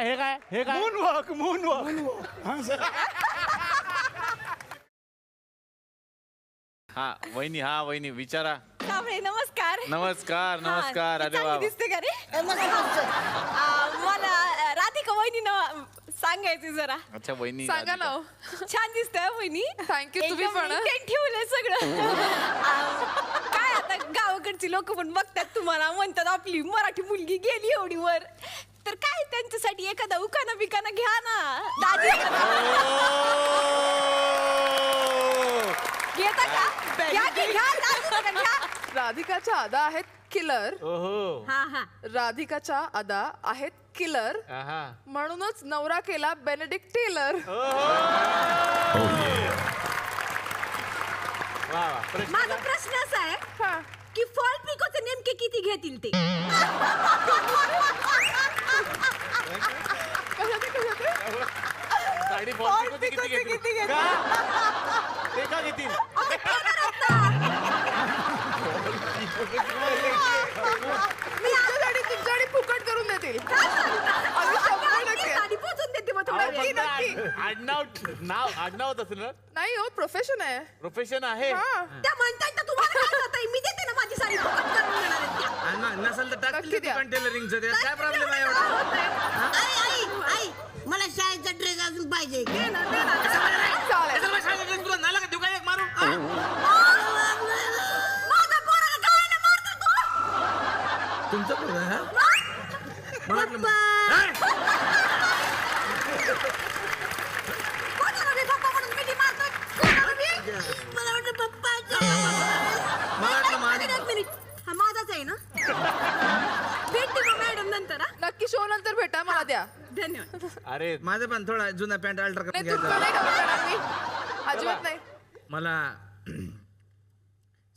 हे काय हे काय मून वॉक हा वहिनी विचारा. तांबळे नमस्कार. नमस्कार नमस्कार. अरे वा दिसते का रे? मला राधिका वहिनी सांगायचं जरा. अच्छा वहिनी सांगा ना. छान दिसतंय वहिनी. थँक्यू. तुम्ही पण ठेवलंय सगळं. काय आता गावाकडची लोक पण बघतात तुम्हाला, म्हणतात आपली मराठी मुलगी गेली एवढी वर, तर काय त्यांच्यासाठी एखादा उखाणा बिकाना घ्या ना. दादी घेता का? घ्या की घ्या. राधिकाच्या अदा आहेत किलर. ओहो. हा हा. राधिकाच्या अदा आहेत किलर, म्हणूनच नवरा केला बेनेडिक्ट टेलर. माझा प्रश्न असा आहे की फॉल पिकोचे नेमके किती घेतील ते? साडी फॉल पिकोचे किती घेतील? ते का घेतील? तुमच्यासाठी फुकट करून देतील. साडी पोचून देते मग थोड्या वेळाने. आडनाव असेल ना. नाही हो, प्रोफेशन आहे. प्रोफेशन आहे. त्या म्हणताय तर तुम्हाला काय होतंय? मी देते ना माझी साडी फुकट करून देणार आहेत त्या. नसेल तर टाक नक्की द्या. टेलरिंगचं काय प्रॉब्लेम आहे एवढा? आई मला शाळेचा ड्रेस अजून पाहिजे. चालेल. तुला नाला का देऊ का एक मारू? माझा पोराला काय नाही मारतो तू? तुमचं पोरं, हा? कोणाला बी पप्पा म्हणून मिठी मारतोय? कोणाला बी? मला वाटलं पप्पा एक मिनिट. हा माझाच आहे ना? भेटते मग मॅडम नंतर. हा नक्की शो नंतर भेटा, मला द्या. धन्यवाद. अरे माझं पण थोडा जुना पॅन्ट अल्टर करून नाही, तुमचं घ्यायचा. नाही करू मी. अजिबात नाही. मला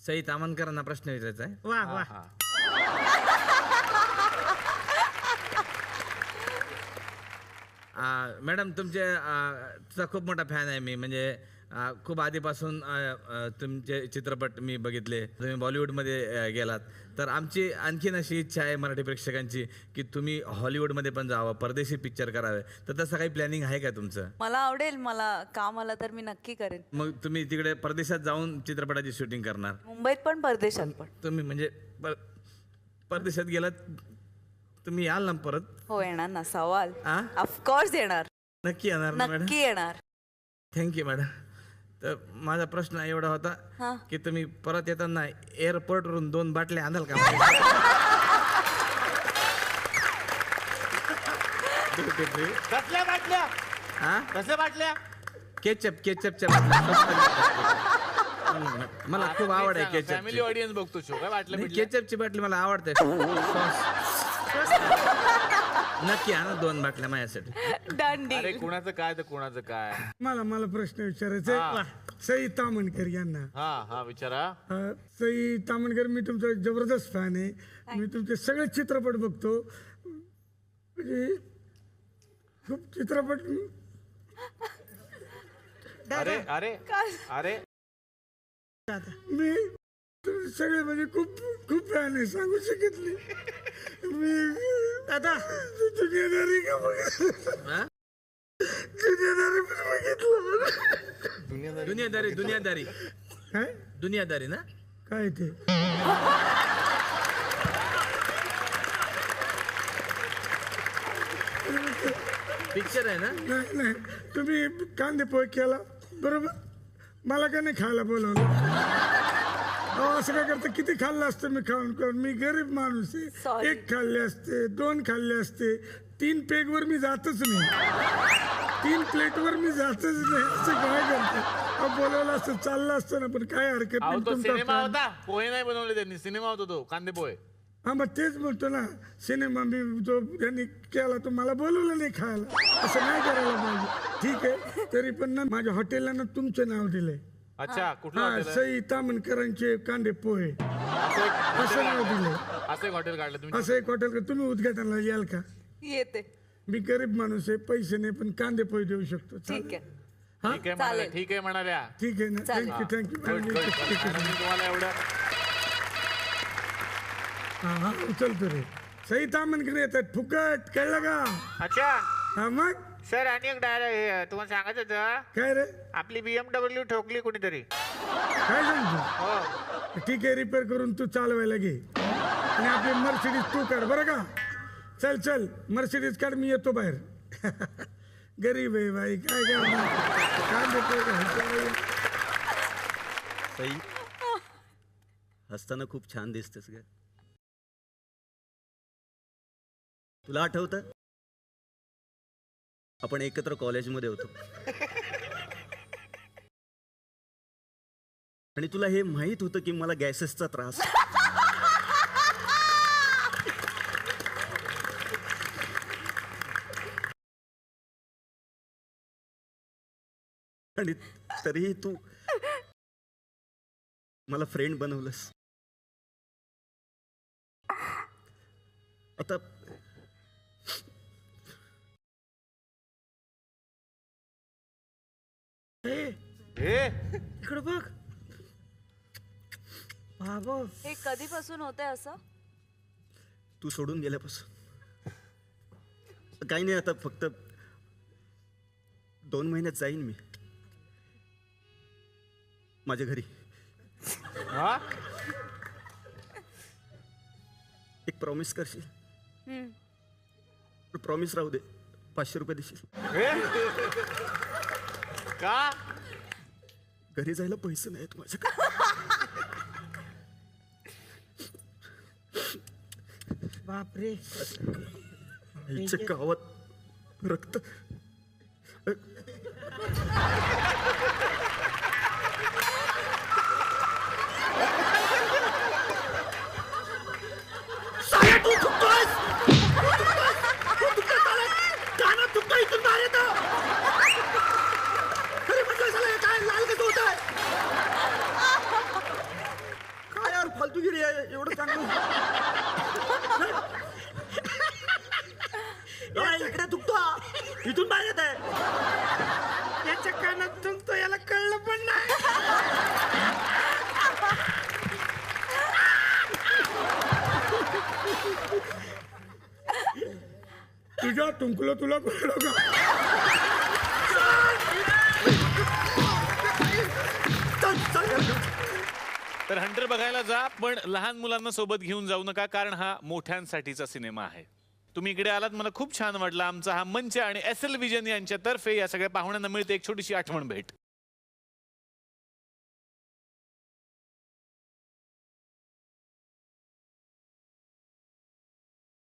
सई तामणकरांना प्रश्न विचारायचा आहे. वा वा. मॅडम तुमचा खूप मोठा फॅन आहे मी. म्हणजे खूप आधीपासून तुमचे चित्रपट मी बघितले. तुम्ही बॉलिवूडमध्ये गेलात तर आमची आणखीन अशी इच्छा आहे मराठी प्रेक्षकांची की तुम्ही हॉलिवूडमध्ये पण जावं, परदेशी पिक्चर करावे. तर तसं काही प्लॅनिंग आहे का तुमचं? मला आवडेल. मला काम आलं तर मी नक्की करेन. मग तुम्ही तिकडे परदेशात जाऊन चित्रपटाची शूटिंग करणार? मुंबईत पण परदेशात पण. तुम्ही म्हणजे परदेशात गेलात तुम्ही याल ना परत? हो येणार ना. सवाल आ? ऑफकोर्स येणार. नक्की येणार ना मॅडम? नक्की येणार. Thank you madam. तर माझा प्रश्न एवढा होता की तुम्ही परत येताना एअरपोर्टवरून 2 बाटल्या आणाल का? कसल्या बाटल्या? हा? कसल्या बाटल्या? केचपच्या बाटल्या. मला खूप आवड आहे फॅमिली केचपची. ऑडियन्स बघतो शो. काय बाटल्या नाही, बिटल्या? केचपची बाटली मला आवडते. नक्की आणा 2 बाटल्या माझ्यासाठी. डन अरे कुणाचं काय तर कुणाचं काय. मला प्रश्न विचारायचा आहे सई तामणकर यांना. हा विचारा. सई तामणकर, मी तुमचा जबरदस्त फॅन आहे. मी तुमचे सगळे चित्रपट बघतो. म्हणजे खूप चित्रपट. अरे अरे अरे मी तुमचे सगळे म्हणजे खूप खूप फॅन आहे. सांगू शकत नाही. मी दादा दुनियादारी का बघितलं? दुनियादारी पण बघितलं. दुनियादारी काय दुनियादारी ना? काय ते? पिक्चर आहे ना? नाही तुम्ही कांदे पोहे केला बरोबर. मला का नाही खायला बोलवलं? असं काय करतं? किती खाल्लं असतं मी खाऊन. मी गरीब माणूस आहे. 1 खाल्ले असते, 2 खाल्ले असते. 3 पेगवर मी जातच नाही. 3 प्लेटवर मी जातच नाही. असं काय करतं? बोलवलं असतं, चाललं असतं ना. पण काय हरकत नाही. तो तुमचा सिनेमा fan. होता. पोहे नाही बनवले त्यांनी. सिनेमा होता तो कांदे पोहे. हा मग तेच म्हणतो ना. सिनेमा मी जो त्यांनी केला तो मला बोलवलं नाही खायला. असं नाही करायला पाहिजे. ठीक आहे. तरी पण ना माझ्या हॉटेलला ना तुमचं नाव दिलंय. अच्छा कुठलं हा, हॉटेल आहे? सई तामणकरांचे कांदे पोहे असं नाव दिलंय. असं एक हॉटेल काढलं तुम्ही? असं एक हॉटेल. तुम्ही उद्घाटनाला याल का? येते. मी गरीब माणूस आहे, पैसे नाही, पण कांदे पोहे देऊ शकतो. ठीक आहे. ठीक आहे म्हणाल्या. ठीक आहे म्हणाल्या. ठीक आहे ना. Thank you Good, good. आणि मी तुम्हाला एवढं हा उचलतो रे. सई तामणकर येतात फुकट. कळलं का? अच्छा हा मग सर आणि एक डायलॉग तुम्हाला सांगायचं होतं. काय रे आपली BMW ठोकली कुणीतरी. काय सांगतो हो ठीक आहे रिपेअर करून तू चालवायला घे आणि आपली मर्सिडीज तू काढ बरं का. चल चल मर्सिडीज काढ मी येतो बाहेर. गरीब आहे बाई काय ताई हसताना खूप छान दिसतेस ग. तुला आठवतं आपण एकत्र कॉलेजमध्ये होतो आणि तुला हे माहित होतं की मला गॅसेसचा त्रास. आणि तरीही तू मला फ्रेंड बनवलंस. आता इकडे बघ बाबा हे कधीपासून होतंय असं? तू सोडून गेल्यापासून काही नाही. आता फक्त 2 महिन्यात जाईन मी माझ्या घरी. एक प्रॉमिस करशील? प्रॉमिस राहू दे. 500 रुपये देशील? का घरी जायला पैसे नाहीत माझ्याकडे. बापरे आईच्या गावात रक्त. काय यार फालतूगिरी आहे एवढं चांगलं. इकडे दुखतो इथून बाहेर येत आहे. याच्या कानात तुमचं याला कळलं पण नाही. तुझ्या तुंकलो तुला कळलं का? तर हंटर बघायला जा, पण लहान मुलांना सोबत घेऊन जाऊ नका, कारण हा मोठ्यांसाठीचा सिनेमा आहे. तुम्ही इकडे आलात, मला खूप छान वाटलं. आमचा हा मंच आणि SL विजन यांच्यातर्फे या सगळ्या पाहुण्यांना मिळते एक छोटीशी आठवण भेट.